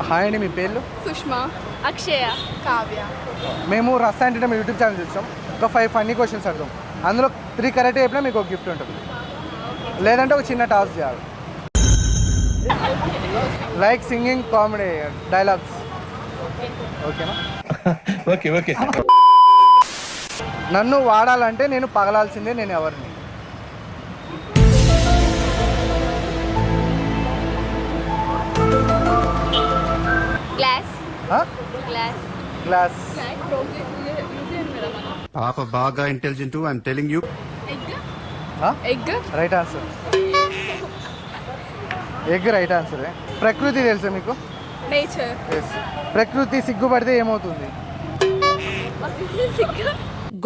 Hi అండి, మీ పేర్లు? సుష్మా, అక్షయ, కావ్య. మేము రస్ అంటే మీ యూట్యూబ్ ఛానల్ చూస్తాం. ఒక 5 ఫన్నీ క్వశ్చన్స్ అడుగుతాం. అందులో 3 కరెక్ట్ చెప్పినా మీకు ఒక గిఫ్ట్ ఉంటుంది, లేదంటే ఒక చిన్న టాస్క్ చేయాలి. Like singing, comedy, dialogues. ఓకేనా? Okay okay. నన్ను వాడాలంటే నేను పగలాల్సిందే, నేను ఎవరిని? గ్లాస్. ఆ? గ్లాస్. గ్లాస్. పాప బాగా intelligent, I'm telling you. Egg. Right answer. Egg right ఆన్సరే. ప్రకృతి తెలుసా మీకు? నేచర్. ఎస్. ప్రకృతి సిగ్గుపడితే ఏమవుతుంది?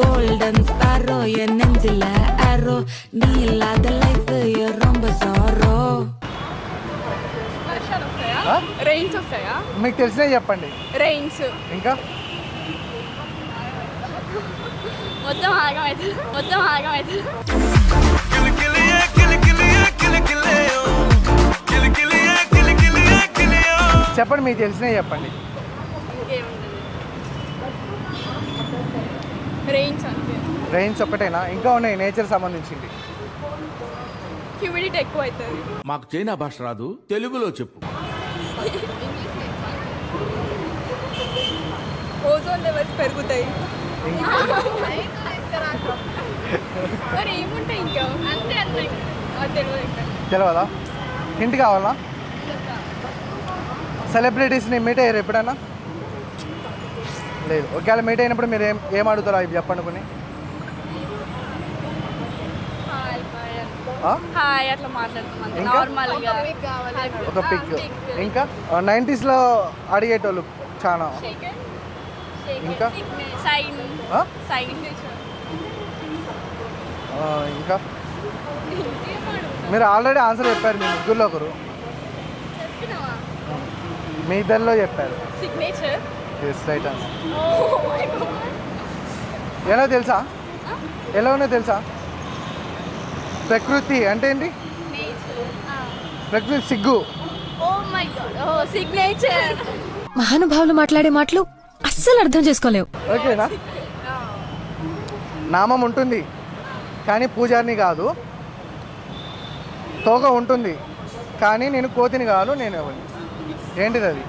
கோல்டன் ஸ்பாரோ என் நெஞ்சில ஆரோ நீ இல்லாத லைஃப் ரொம்ப சாரோ. వర్షాలు వస్తాయా? ఆ? రెయిన్స్ వస్తాయా? మీకు తెలిసినవి చెప్పండి. రెయిన్స్. ఇంకా మొత్తం ఆగమైతుంది, మొత్తం ఆగమైతుంది. చెప్పండి, మీకు తెలిసినవి చెప్పండి. ఇంకేముంటుంది? రెయిన్స్ అంతే. రెయిన్స్ ఒక్కటేనా? ఇంకా ఉన్నాయి నేచర్ సంబంధించింది. హ్యూమిడిటీ ఎక్కువ అవుతుంది. మాకు చైనా భాష రాదు, తెలుగులో చెప్పు. ఓజోన్ లెవెల్స్ పెరుగుతాయి. మరి ఏముంటాయి ఇంకా? అంతే అంతే. తెలియదు ఇంకా. తెలియదా? హింట్ కావాలా? సెలబ్రిటీస్ని మీట్ అయ్యారు ఎప్పుడైనా? లేదు. ఒకవేళ మీట్ అయినప్పుడు మీరు ఏం అడుగుతారో అవి చెప్పండి కొన్ని. ఆ? హాయ్ అట్లా మాట్లాడుతున్నాం ఇంకా? నార్మల్గా. ఒక పిక్. ఇంకా 90sలో అడిగేటోళ్ళు చాలా. ఇంకా? సైన్. ఆ? సైన్. ఇంకా మీరు ఆల్రెడీ ఆన్సర్ చెప్పారు, మీ ముగ్గురులో ఒకరు. మీ ఇద్దరిలో చెప్పారు. సిగ్నేచర్. Yes right answer. ఎలా తెలుసా? ఎలా ఉన్నో తెలుసా? ప్రకృతి అంటే ఏంటి? ప్రకృతి సిగ్గు. Oh my god. Oh signature. మహానుభావులు మాట్లాడే మాటలు అస్సలు అర్థం చేసుకోలేవు. ఓకేనా? నామం ఉంటుంది కానీ పూజారిని కాదు. తోక ఉంటుంది కానీ నేను కోతిని కాదు, నేను ఎవరిని? ఏంటిది అది?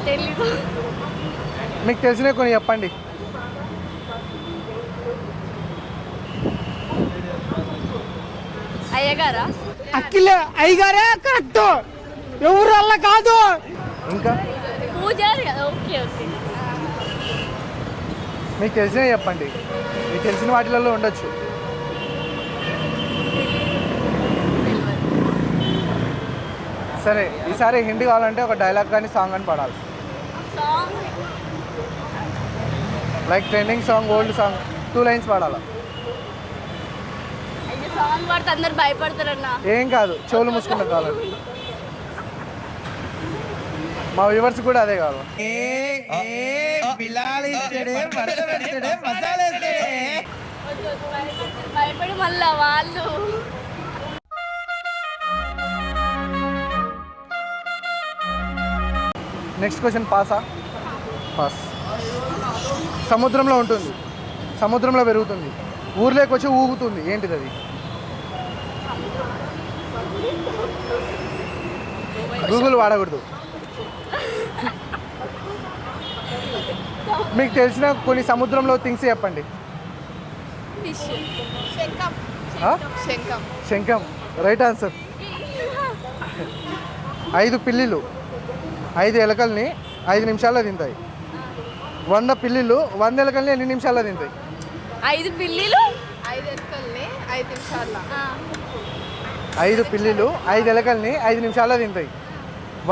తెలీదు. మీకు తెలిసిన కొన్ని చెప్పండి. అయ్యగారా? అఖిలే అయ్యగారే కరెక్ట్, ఎవరు వల్ల కాదు. ఇంకా పూజారి కదా. Okay okay. మీకు తెలిసినవి చెప్పండి. మీకు తెలిసిన వాటిలలో ఉండొచ్చు. సరే, ఈసారి హిందీ కావాలంటే ఒక డైలాగ్ కానీ సాంగ్ అని పాడాలి. Song. Like trending song, old song 2 lines పాడాలి. అయితే సాంగ్ పాడితే అందరు భయపడతారన్నా. ఏం కాదు, చెవులు మూసుకుంటే కావాలి. మా వ్యూవర్స్ కూడా అదే కావాలి. భయపడి మళ్ళా వాళ్ళు. నెక్స్ట్ క్వశ్చన్ పాసా? పాస్. సముద్రంలో ఉంటుంది, సముద్రంలో పెరుగుతుంది, ఊర్లోకి వచ్చి ఊగుతుంది. ఏంటిది అది? గూగుల్ వాడకూడదు. మీకు తెలిసిన కొన్ని సముద్రంలో థింగ్స్ చెప్పండి. ఫిష్. శంఖం. ఆ? శంఖం. శంఖం రైట్ ఆన్సర్. 5 పిల్లిలు 5 ఎలకల్ని 5 నిమిషాల్లో తింటాయి. 100 పిల్లిలు 100 ఎలకల్ని ఎన్ని నిమిషాల్లో తింటాయి? 5 పిల్లిలు 5 ఎలకల్ని 5 నిమిషాల్లో. 5 పిల్లిలు 5 ఎలకల్ని 5 నిమిషాల్లో తింటాయి.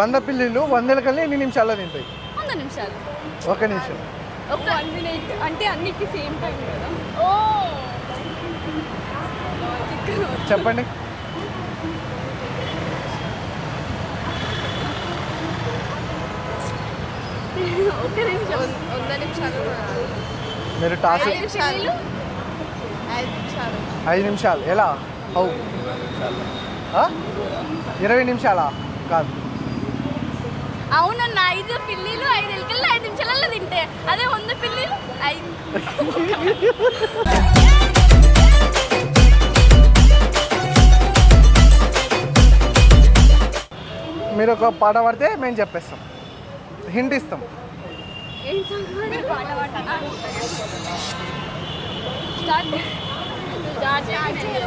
100 పిల్లిలు 100 ఎలకల్ని ఎన్ని నిమిషాల్లో తింటాయి? 100 నిమిషాలు. 1 నిమిషం. ఒక 1 మినిట్ అంటే అన్నిటికీ సేమ్ టైం కదా. ఓ చెప్పండి. ఒక నిమిషం. 100 నిమిషాలు. మీరు టాస్క్ 5 నిమిషాలు. 5 నిమిషాలు. 5 నిమిషాలు ఎలా? హౌ? 20 నిమిషాలా? కాదు. అవునన్న 5 పిల్లీలు 5 ఎలుకలు 5 నిమిషాలలో తింటే అదే 100 పిల్లీలు 5. మీరు ఒక పాట పాడితే మేము చెప్పేస్తాం, హింట్ ఇస్తాం. ఏం సంగతి? పాట పాడతానా? స్టార్ట్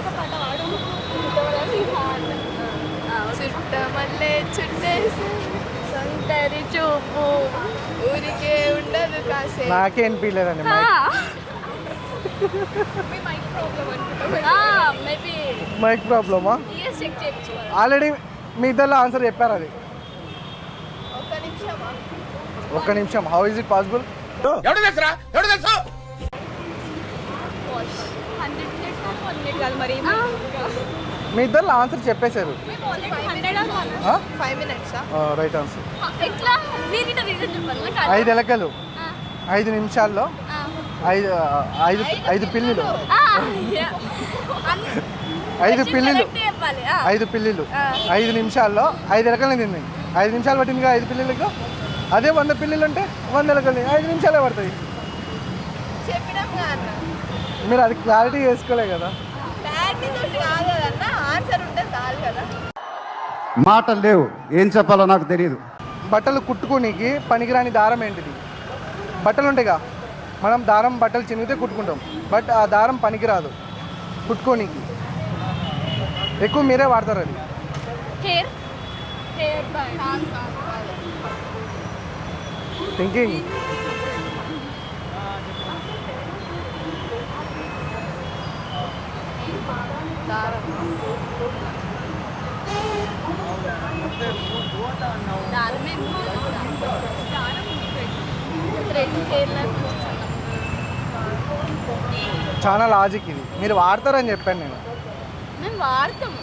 ఒక పాట పాడు. చుట్టమల్లే చుట్టేసి సొంతరి చూపు ఊరికే ఉండదు కాసే. నాకే అనిపించలేదండి. మేబీ మైక్ ప్రాబ్లమా? చెక్ చేయొచ్చు. ఆల్రెడీ మీ ఇద్దరు ఆన్సర్ చెప్పారు అది. ఒక్క నిమిషం. How is it possible? ఎవడు తెలుసురా? ఎవడు తెలుసు? 100 minutes 1 minute కాదు మరి. మీ ఇద్దరు ఆన్సర్ చెప్పేశారు. 5 minutes. Right answer. ఎట్లా నేను ఇట్లా రీజన్ చెప్పాలి. 5 ఎలకలు 5 నిమిషాల్లో 5 పిల్లిలు. 5 పిల్లిలు 5 పిల్లిలు 5 నిమిషాల్లో 5 ఎలకల్ని తిన్నాయి. 5 నిమిషాలు పట్టిందిగా 5 పిల్లిలకు. అదే 100 పిల్లిలు అంటే 100 ఎలకల్ని 5 నిమిషాలే పడతాయి. చెప్పినాం కదా మీరు అది క్లారిటీ చేసుకోలే కదా. క్లారిటీ తోటి కాదు కదన్నా, ఆన్సర్ ఉంటే చాలు కదా. మాటలు లేవు, ఏం చెప్పాలో నాకు తెలియదు. బట్టలు కుట్టుకోనికి పనికిరాని దారం ఏంటిది? బట్టలు ఉంటాయిగా, మనం దారం బట్టలు చినిగితే కుట్టుకుంటాం, బట్ ఆ దారం పనికిరాదు కుట్టుకోనికి. ఎక్కువ మీరే వాడతారు అది. Hair by thinking. చాలా లాజిక్ ఇది. మీరు వాడతారని చెప్పాను నేను. మేము వాడతాం.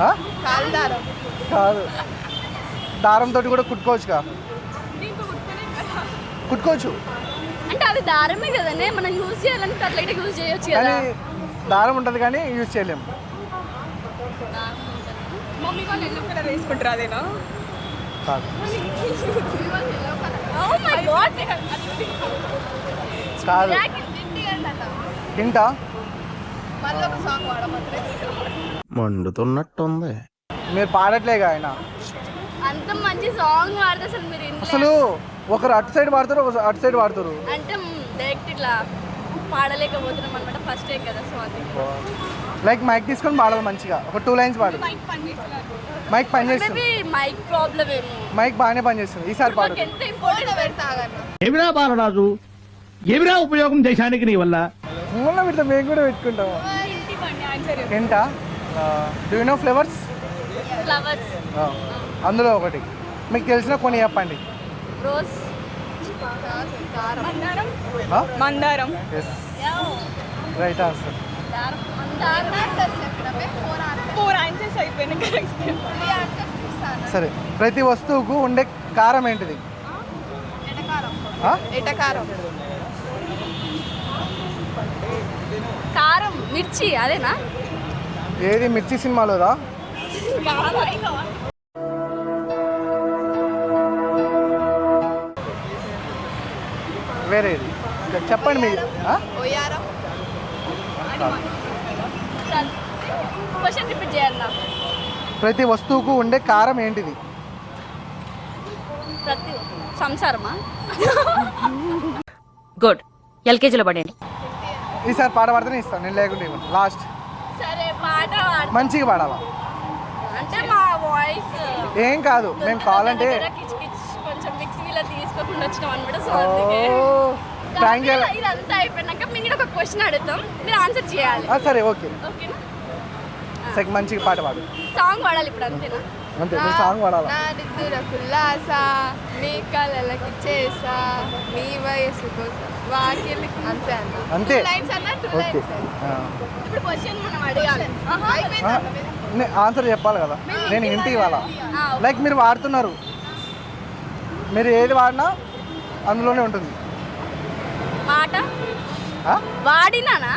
ఆ? కాల్దారం కాదు, దారంతో కూడా కుట్టుకోవచ్చుగా. కుట్టుకోవచ్చు అంటే అది దారమే కదనే, మనం యూజ్ చేయాలంటే అట్లా ఇట్లా యూజ్ చేయొచ్చు కదా. కానీ దారం ఉంటుంది కానీ యూజ్ చేయలేము. మమ్మీ వాళ్ళు ఎల్లో కలర్ వేసుకుంటారు అదేనా? కాదు ఓ మై గాడ్. కాదు. తింటా మళ్ళీ ఒక సాంగ్ వాడమంటే మండుతున్నట్టుంది. మీరు పాడట్లేగా ఆయన. అంత మంచి సాంగ్ వాడితే అసలు మీరు అసలు ఒకరు అటు సైడ్ వాడతారు, ఒకరు అటు సైడ్ వాడతారు. అంటే డైరెక్ట్ ఇట్లా పాడలేకపోతున్నాం అనమాట. ఫస్ట్ టైం కదా, సో అది లైక్ మైక్ తీసుకొని పాడాలి మంచిగా. ఒక 2 లైన్స్ పాడు. మైక్ పని చేస్తుంది. మేబీ మైక్ ప్రాబ్లం ఏమో. మైక్ బాగానే పని చేస్తుంది. ఈసారి పాడు. మాకు ఎంత ఇంపార్టెంట్ పెడతాగన్నా. ఏమిరా బాలరాజు, ఏమిరా ఉపయోగం దేశానికి నీ వల్ల? ఫోన్లో పెడితే మేము కూడా పెట్టుకుంటాము. ఏంటా? Do you know flavours? Flowers, అందులో ఒకటి మీకు తెలిసిన కొన్ని చెప్పండి. రోజ్, మందారం, మందారం. Yes, right answer. Four answers అయిపోయినాయి. కరెక్ట్. 3 ఆన్సర్స్ ఇస్తాను. సరే, ప్రతి వస్తువుకు ఉండే కారం ఏంటిది? ఎటకారం. కారం, మిర్చి అదేనా? ఏది? మిర్చి సినిమాలోదా? వేరేది చెప్పండి మీరు. ఓయారం. క్వశ్చన్ రిపీట్ చేయాలన్నా? ప్రతి వస్తువుకు ఉండే కారం ఏంటిది? ప్రతి సంసారమా? గుడ్, ఎల్కేజీలో పడండి. ఈసారి పాట పాడితేనే ఇస్తాను, నేను లేకుంటే ఇవ్వను. లాస్ట్ సరే పాట పాడు. మంచిగా పాడాలా? అంటే మా వాయిస్ ఏం కాదు, మేము కావాలంటే కొంచెం మిక్సీలో తీసుకోకుండా వచ్చినాం అనమాట. సో అందుకే థ్యాంక్ యూ. ఇదంతా అయిపోయినాక మీరు ఒక క్వశ్చన్ అడుగుతాం, మీరు ఆన్సర్ చేయాలి. సరే, ఓకే. ఓకేనా? సరే, మంచిగా పాట పాడు. సాంగ్ పాడాలి ఇప్పుడు, అంతేనా? అంతే, మీరు సాంగ్ పాడాలా? నా నిద్దుర కుల్లాసా నీ కలలకి చేసా నీ వయసు కోసం వాకిలి. అంతే అన్న. అంతే. 2 లైన్స్ అన్న, 2 ఓకే. లైన్స్. ఇప్పుడు క్వశ్చన్ మనం అడగాలి. ఆన్సర్ చెప్పాలి కదా, నేను ఇంటికి ఇవ్వాలా? లైక్ మీరు వాడుతున్నారు, మీరు ఏది వాడినా అందులోనే ఉంటుంది. మాట వాడినానా?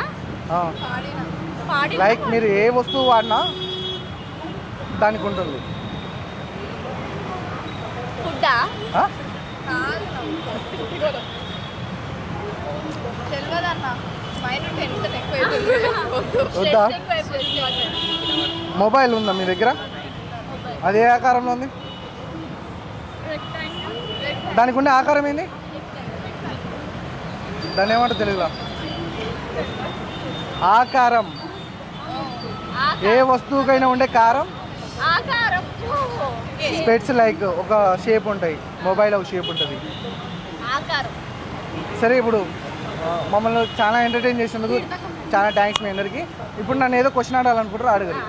వాడి లైక్ మీరు ఏ వస్తువు వాడినా దానికి ఉంటుంది. ఫుడ్డా ఆ? తెలియదన్న మైండ్ టెన్షన్ ఎక్కువ వద్దా? మొబైల్ ఉందా మీ దగ్గర? అది ఏ ఆకారంలో ఉంది? దానికి ఉండే ఆకారం ఏంది? దాన్ని ఏమంటారు తెలుగులో? ఆకారం. ఏ వస్తువుకైనా ఉండే కారం ఆకారం. స్పెట్స్ లైక్ ఒక షేప్ ఉంటాయి, మొబైల్ ఒక షేప్ ఉంటుంది. ఆకారం. సరే ఇప్పుడు మమ్మల్ని చాలా ఎంటర్టైన్ చేసినందుకు చాలా థ్యాంక్స్ మీ అందరికీ. ఇప్పుడు నన్ను ఏదో క్వశ్చన్ అడగాలనుకుంటారు, అడగరు.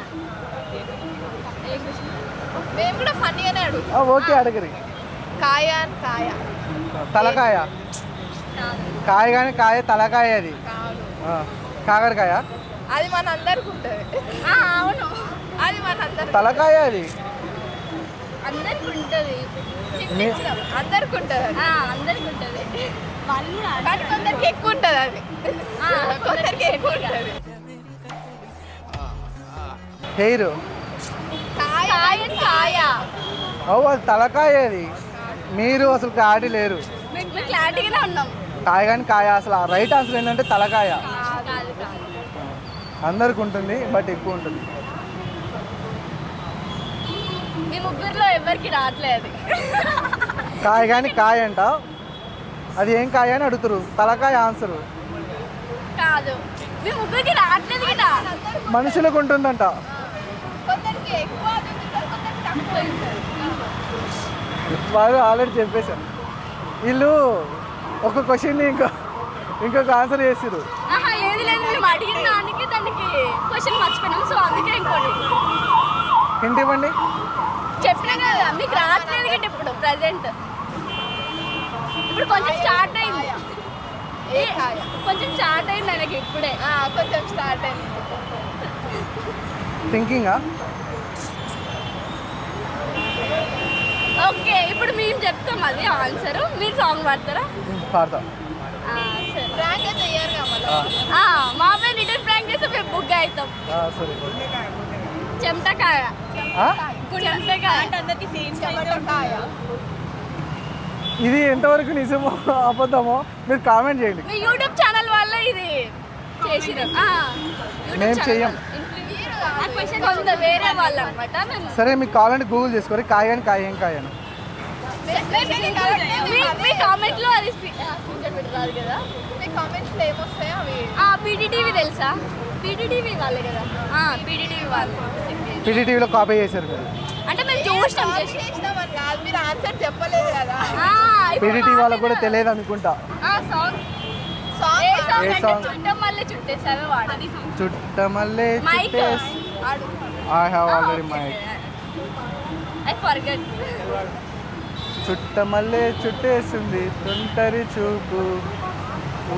మేము కూడా ఫన్నీగానే అడుగు. ఓకే అడగరు. కాయ అని కాయ తలకాయ. కాయ కానీ కాయ తలకాయ అది. ఆ, కాకరకాయ. అది మన అందరికి ఉంటుంది. అవును, అది మన అందరికి తలకాయ అది. అందరికి ఉంటుంది. అందరికి ఉంటుంది అది. అందరికి ఉంటుంది. కానీ కొందరికి ఎక్కువ ఉంటుంది అది. కొందరికి ఎక్కువ ఉంటుంది. హెయిర్. కాయ కాయ అవు అది తలకాయ అది. మీరు అసలు క్లారిటీ లేరు. మేము క్లారిటీగానే ఉన్నాం. కాయ కానీ కాయ. అసలు రైట్ ఆన్సర్ ఏంటంటే తలకాయ. కాదు కాదు. అందరికి ఉంటుంది బట్ ఎక్కువ ఉంటుంది. మీ ముగ్గురులో ఎవరికి రావట్లేదు. కాయ కానీ కాయ అంట. అది ఏం కాయ అని అడుగుతారు. తలకాయ ఆన్సరు. కాదు, మీ ముగ్గురికి రావట్లేదు గిట. మనుషులకు ఉంటుందంట. కొందరికి ఎక్కువ చూపిస్తారు, కొందరికి తక్కువ చూపిస్తారు. వాళ్ళు ఆల్రెడీ చెప్పేశారు. వీళ్ళు ఒక క్వశ్చన్ని ఇంకొక ఆన్సర్ చేసారు. లేదు లేదు, మేము అడిగిన దానికి దానికి క్వశ్చన్ మర్చిపోయినాం. సో అందుకే ఇంకోటి హింట్ ఇవ్వండి. చెప్పినా కదా మీకు రావట్లేదు గిట్ట. ఇప్పుడు ప్రజెంట్ ఇప్పుడు కొంచెం స్టార్ట్ అయింది. ఏ కాయ కొంచెం స్టార్ట్ అయింది ఆయనకి ఇప్పుడే. కొంచెం స్టార్ట్ అయింది. థింకింగా. ఓకే, ఇప్పుడు మేము చెప్తాం అది ఆన్సర్. మీరు సాంగ్ పాడతారా? పాడతా. సరే. ప్రాంక్ అయితే చెయ్యరు కదా మళ్ళీ. మా పైన రిటర్న్ ప్రాంక్ చేస్తే మేము బుక్ అవుతాం. సరే. చెమటకాయ. ఆ? చెమటకాయ అంటే అందరికి కాయ ఇది ఎంతవరకు నిజమో అబద్ధమో మీరు కామెంట్ చేయండి. మీ యూట్యూబ్ ఛానల్ వల్ల ఇది చేసినాం. మేము చెయ్యం. కొంత వేరే వాళ్ళు అనమాట. సరే మీకు కావాలంటే గూగుల్ చేసుకోరు. కాయ అని కాయ ఏం కాయ అని. మీ కామెంట్లో అది రాదు కదా. మీ కామెంట్స్లో ఏమొస్తాయో అవి. పీటీటీవీ తెలుసా? పీటీటీవీ వాళ్ళే కదా. పీటీటీవీ వాళ్ళు పీటీటీవీలో కాపీ చేశారు మీరు. అంటే మేము చూసినాం. చేసినామని కాదు, మీరు ఆన్సర్ చెప్పలేదు కదా. పీటీటీవీ వాళ్ళకు కూడా తెలియదు అనుకుంటా. సాంగ్ సాంగ్ ఏ సాంగ్ ఏ అంటే సాంగ్? చుట్టమల్లె చుట్టేసావే వాడది. చుట్టమల్లే మైక్ ఆడు. I have already mic. I forget. చుట్టమల్లే చుట్టేసింది తుంటరి చూపు,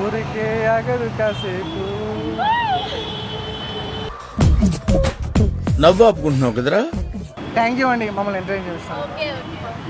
ఊరికే ఆగదు కాసేపు. నవ్వు ఆపుకుంటున్నావు కదరా. థ్యాంక్ యూ అండి మమ్మల్ని ఎంటర్టైన్ చేస్తాను. Okay okay.